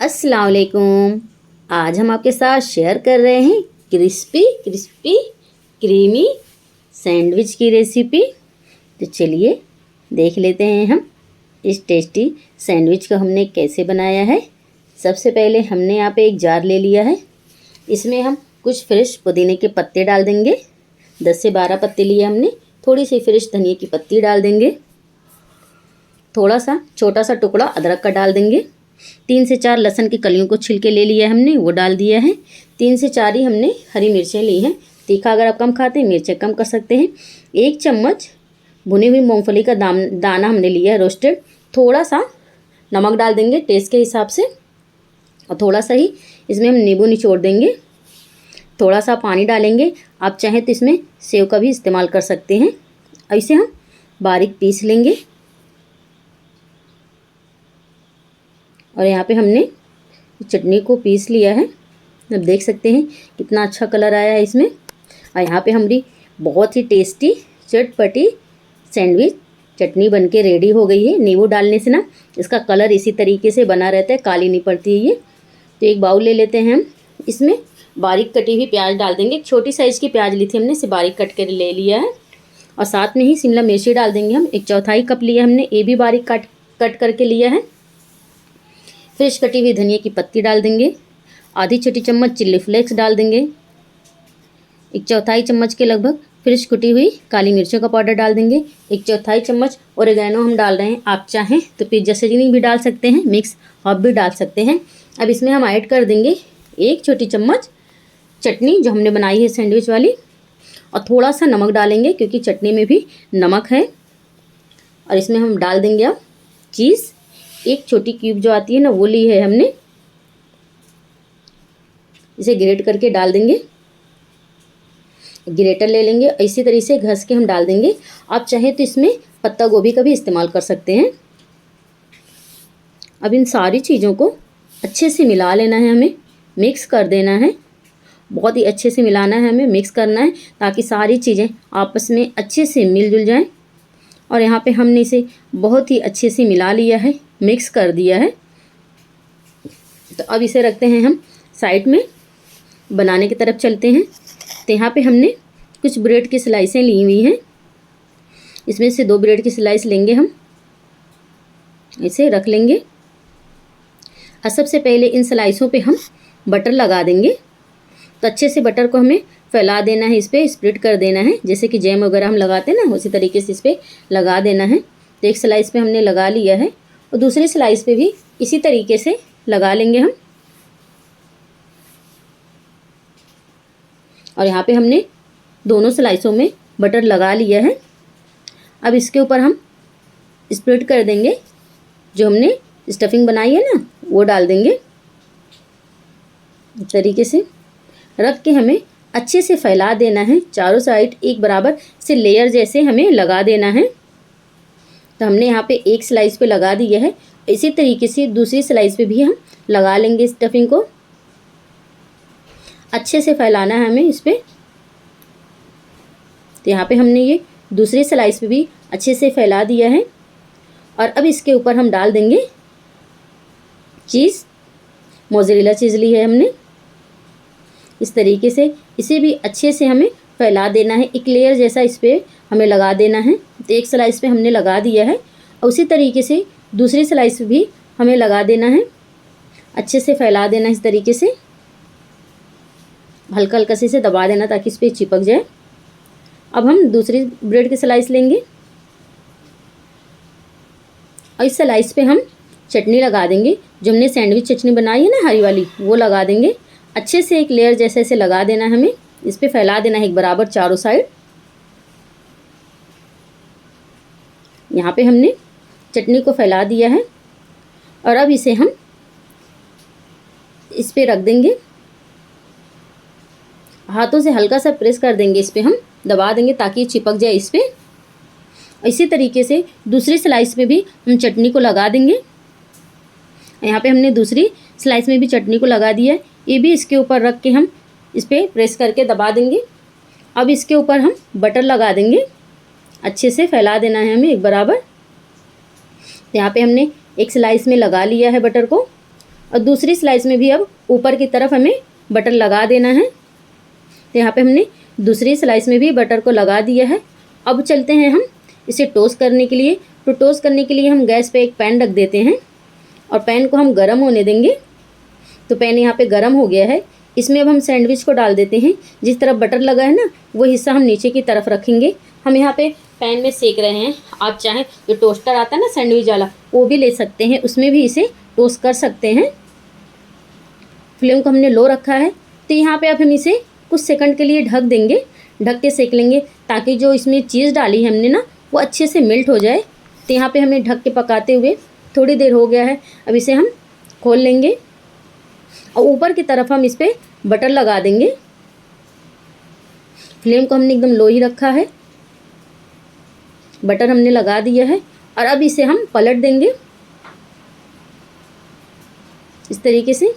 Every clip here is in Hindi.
अस्सलाम वालेकुम। आज हम आपके साथ शेयर कर रहे हैं क्रिस्पी क्रीमी सैंडविच की रेसिपी। तो चलिए देख लेते हैं हम इस टेस्टी सैंडविच को हमने कैसे बनाया है। सबसे पहले हमने यहाँ पे एक जार ले लिया है। इसमें हम कुछ फ्रेश पुदीने के पत्ते डाल देंगे। 10 से 12 पत्ते लिए हमने। थोड़ी सी फ्रेश धनिया की पत्ती डाल देंगे। थोड़ा सा छोटा सा टुकड़ा अदरक का डाल देंगे। 3 से 4 लहसुन की कलियों को छिलके ले लिया हमने, वो डाल दिया है। 3 से 4 ही हमने हरी मिर्चें ली हैं। तीखा अगर आप कम खाते हैं मिर्चें कम कर सकते हैं। 1 चम्मच भुनी हुई मूंगफली का दाना हमने लिया है रोस्टेड। थोड़ा सा नमक डाल देंगे टेस्ट के हिसाब से, और थोड़ा सा ही इसमें हम नींबू निचोड़ देंगे। थोड़ा सा पानी डालेंगे। आप चाहें तो इसमें सेव का भी इस्तेमाल कर सकते हैं। ऐसे हम बारीक पीस लेंगे। और यहाँ पे हमने चटनी को पीस लिया है। अब देख सकते हैं कितना अच्छा कलर आया है इसमें। और यहाँ पे हमारी बहुत ही टेस्टी चटपटी सैंडविच चटनी बनके रेडी हो गई है। नींबू डालने से ना इसका कलर इसी तरीके से बना रहता है, काली नहीं पड़ती है ये। तो एक बाउल ले लेते हैं हम। इसमें बारीक कटी हुई प्याज डाल देंगे। एक छोटी साइज़ की प्याज ली थी हमने, इसे बारीक कट कर ले लिया है। और साथ में ही शिमला मिर्ची डाल देंगे हम। 1/4 कप लिया हमने, ये भी बारीक कट करके लिया है। फ्रेश कटी हुई धनिया की पत्ती डाल देंगे। आधी छोटी चम्मच चिल्ली फ्लेक्स डाल देंगे। 1/4 चम्मच के लगभग फ्रेश कुटी हुई काली मिर्चों का पाउडर डाल देंगे। 1/4 चम्मच ओरेगानो हम डाल रहे हैं। आप चाहें तो पिज़्ज़ा सीजनिंग भी डाल सकते हैं, मिक्स हर्ब भी डाल सकते हैं। अब इसमें हम ऐड कर देंगे 1 छोटी चम्मच चटनी जो हमने बनाई है सैंडविच वाली, और थोड़ा सा नमक डालेंगे क्योंकि चटनी में भी नमक है। और इसमें हम डाल देंगे अब चीज़। 1 छोटी क्यूब जो आती है ना, वो ली है हमने। इसे ग्रेट करके डाल देंगे। ग्रेटर ले लेंगे, इसी तरीके से घस के हम डाल देंगे। आप चाहें तो इसमें पत्ता गोभी का भी इस्तेमाल कर सकते हैं। अब इन सारी चीज़ों को अच्छे से मिला लेना है, हमें मिक्स कर देना है। बहुत ही अच्छे से मिलाना है, हमें मिक्स करना है ताकि सारी चीज़ें आपस में अच्छे से मिलजुल जाएं। और यहाँ पे हमने इसे बहुत ही अच्छे से मिला लिया है, मिक्स कर दिया है। तो अब इसे रखते हैं हम साइड में। बनाने की तरफ चलते हैं। तो यहाँ पे हमने कुछ ब्रेड की स्लाइसें ली हुई हैं। इसमें से 2 ब्रेड की स्लाइस लेंगे हम, इसे रख लेंगे। और सबसे पहले इन स्लाइसों पे हम बटर लगा देंगे। तो अच्छे से बटर को हमें फैला देना है, इस पर स्प्रेड कर देना है। जैसे कि जैम वगैरह हम लगाते हैं ना, उसी तरीके से इस पर लगा देना है। तो एक स्लाइस पे हमने लगा लिया है, और दूसरी स्लाइस पे भी इसी तरीके से लगा लेंगे हम। और यहाँ पे हमने दोनों स्लाइसों में बटर लगा लिया है। अब इसके ऊपर हम स्प्रेड कर देंगे, जो हमने स्टफिंग बनाई है ना, वो डाल देंगे। इस तरीके से रख के हमें अच्छे से फैला देना है। चारों साइड एक बराबर से लेयर जैसे हमें लगा देना है। तो हमने यहाँ पे एक स्लाइस पे लगा दिया है। इसी तरीके से दूसरी स्लाइस पे भी हम लगा लेंगे स्टफिंग को। अच्छे से फैलाना है हमें इस पर। तो यहाँ पे हमने ये दूसरी स्लाइस पे भी अच्छे से फैला दिया है। और अब इसके ऊपर हम डाल देंगे चीज़। मोज़रेला चीज़ ली है हमने। इस तरीके से इसे भी अच्छे से हमें फैला देना है। एक लेयर जैसा इस पर हमें लगा देना है। तो एक स्लाइस पे हमने लगा दिया है, और उसी तरीके से दूसरी स्लाइस पे भी हमें लगा देना है। अच्छे से फैला देना इस तरीके से, हल्का हल्का से इसे दबा देना ताकि इस पर चिपक जाए। अब हम दूसरी ब्रेड की स्लाइस लेंगे, और इस स्लाइस पे हम चटनी लगा देंगे। जो हमने सैंडविच चटनी बनाई है ना, हरी वाली, वो लगा देंगे। अच्छे से एक लेयर जैसे इसे लगा देना है हमें। इस पर फैला देना है एक बराबर चारों साइड। यहाँ पे हमने चटनी को फैला दिया है, और अब इसे हम इस पे रख देंगे। हाथों से हल्का सा प्रेस कर देंगे, इस पे हम दबा देंगे ताकि ये चिपक जाए इस पे। इसी तरीके से दूसरी स्लाइस पे भी हम चटनी को लगा देंगे। यहाँ पे हमने दूसरी स्लाइस में भी चटनी को लगा दिया है। ये भी इसके ऊपर रख के हम इस पर प्रेस करके दबा देंगे। अब इसके ऊपर हम बटर लगा देंगे। अच्छे से फैला देना है हमें एक बराबर। तो यहाँ पे हमने एक स्लाइस में लगा लिया है बटर को, और दूसरी स्लाइस में भी अब ऊपर की तरफ हमें बटर लगा देना है। तो यहाँ पे हमने दूसरी स्लाइस में भी बटर को लगा दिया है। अब चलते हैं हम इसे टोस्ट करने के लिए। तो टोस्ट करने के लिए हम गैस पे एक पैन रख देते हैं और पैन को हम गर्म होने देंगे। तो पैन यहाँ पे गर्म हो गया है। इसमें अब हम सैंडविच को डाल देते हैं। जिस तरफ बटर लगा है ना, वो हिस्सा हम नीचे की तरफ रखेंगे। हम यहाँ पे पैन में सेक रहे हैं। आप चाहें जो टोस्टर आता है ना सैंडविच वाला, वो भी ले सकते हैं, उसमें भी इसे टोस्ट कर सकते हैं। फ्लेम को हमने लो रखा है। तो यहाँ पे अब हम इसे कुछ सेकंड के लिए ढक देंगे, ढक के सेक लेंगे, ताकि जो इसमें चीज़ डाली है हमने ना, वो अच्छे से मेल्ट हो जाए। तो यहाँ पे हमें ढक के पकाते हुए थोड़ी देर हो गया है। अब इसे हम खोल लेंगे और ऊपर की तरफ हम इस पर बटर लगा देंगे। फ्लेम को हमने एकदम लो ही रखा है। बटर हमने लगा दिया है और अब इसे हम पलट देंगे इस तरीके से।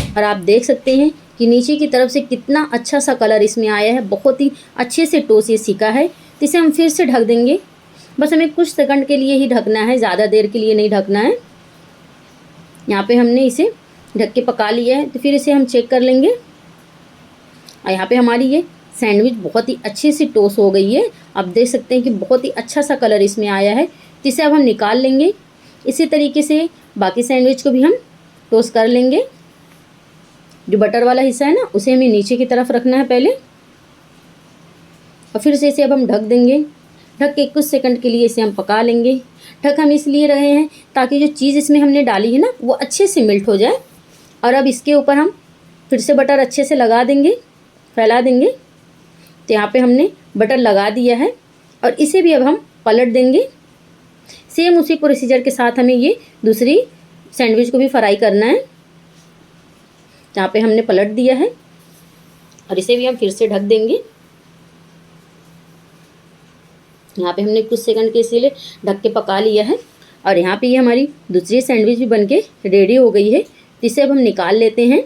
और आप देख सकते हैं कि नीचे की तरफ से कितना अच्छा सा कलर इसमें आया है। बहुत ही अच्छे से टोस्ट ये सीखा है। तो इसे हम फिर से ढक देंगे। बस हमें कुछ सेकंड के लिए ही ढकना है, ज़्यादा देर के लिए नहीं ढकना है। यहाँ पे हमने इसे ढक के पका लिया है। तो फिर इसे हम चेक कर लेंगे और यहाँ पे हमारी ये सैंडविच बहुत ही अच्छे से टोस्ट हो गई है। आप देख सकते हैं कि बहुत ही अच्छा सा कलर इसमें आया है। तो इसे अब हम निकाल लेंगे। इसी तरीके से बाकी सैंडविच को भी हम टोस्ट कर लेंगे। जो बटर वाला हिस्सा है ना, उसे हमें नीचे की तरफ रखना है पहले, और फिर से इसे अब हम ढक देंगे। ढक के कुछ सेकंड के लिए इसे हम पका लेंगे। ढक हम इसलिए रहे हैं ताकि जो चीज़ इसमें हमने डाली है ना, वो अच्छे से मेल्ट हो जाए। और अब इसके ऊपर हम फिर से बटर अच्छे से लगा देंगे, फैला देंगे। तो यहाँ पे हमने बटर लगा दिया है और इसे भी अब हम पलट देंगे। सेम उसी प्रोसीजर के साथ हमें ये दूसरी सैंडविच को भी फ्राई करना है। यहाँ पे हमने पलट दिया है और इसे भी हम फिर से ढक देंगे। यहाँ पे हमने कुछ सेकंड के इसीलिए ढक के पका लिया है। और यहाँ पे ये हमारी दूसरी सैंडविच भी बनके रेडी हो गई है। तो इसे अब हम निकाल लेते हैं।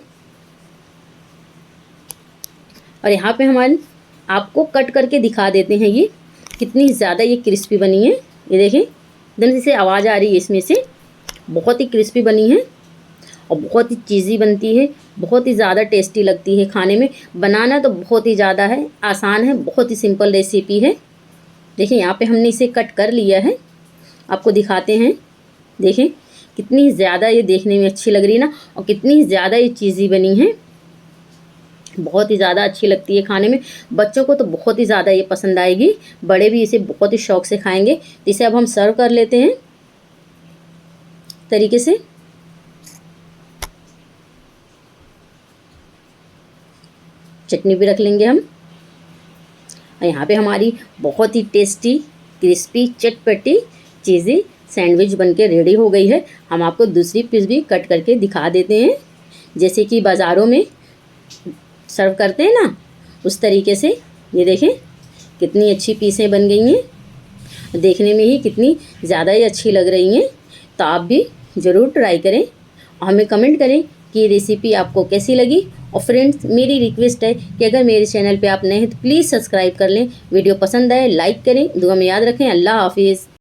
और यहाँ पे हमारे आपको कट करके दिखा देते हैं ये कितनी ज़्यादा ये क्रिस्पी बनी है। ये देखें, एकदम से आवाज़ आ रही है इसमें से। बहुत ही क्रिस्पी बनी है और बहुत ही चीज़ी बनती है। बहुत ही ज़्यादा टेस्टी लगती है खाने में। बनाना तो बहुत ही ज़्यादा है, आसान है, बहुत ही सिंपल रेसिपी है। देखिए यहाँ पे हमने इसे कट कर लिया है, आपको दिखाते हैं। देखें कितनी ज़्यादा ये देखने में अच्छी लग रही है ना, और कितनी ज़्यादा ये चीज़ी बनी है। बहुत ही ज़्यादा अच्छी लगती है खाने में। बच्चों को तो बहुत ही ज़्यादा ये पसंद आएगी, बड़े भी इसे बहुत ही शौक से खाएंगे। तो इसे अब हम सर्व कर लेते हैं तरीके से। चटनी भी रख लेंगे हम। और यहाँ पे हमारी बहुत ही टेस्टी क्रिस्पी चटपटी चीज़ी सैंडविच बनके रेडी हो गई है। हम आपको दूसरी पीस भी कट करके दिखा देते हैं, जैसे कि बाज़ारों में सर्व करते हैं ना, उस तरीके से। ये देखें कितनी अच्छी पीसें बन गई हैं, देखने में ही कितनी ज़्यादा ही अच्छी लग रही हैं। तो आप भी ज़रूर ट्राई करें और हमें कमेंट करें कि ये रेसिपी आपको कैसी लगी। और फ्रेंड्स, मेरी रिक्वेस्ट है कि अगर मेरे चैनल पे आप नए हैं तो प्लीज़ सब्सक्राइब कर लें। वीडियो पसंद आए लाइक करें। दुआ में याद रखें। अल्लाह हाफिज़।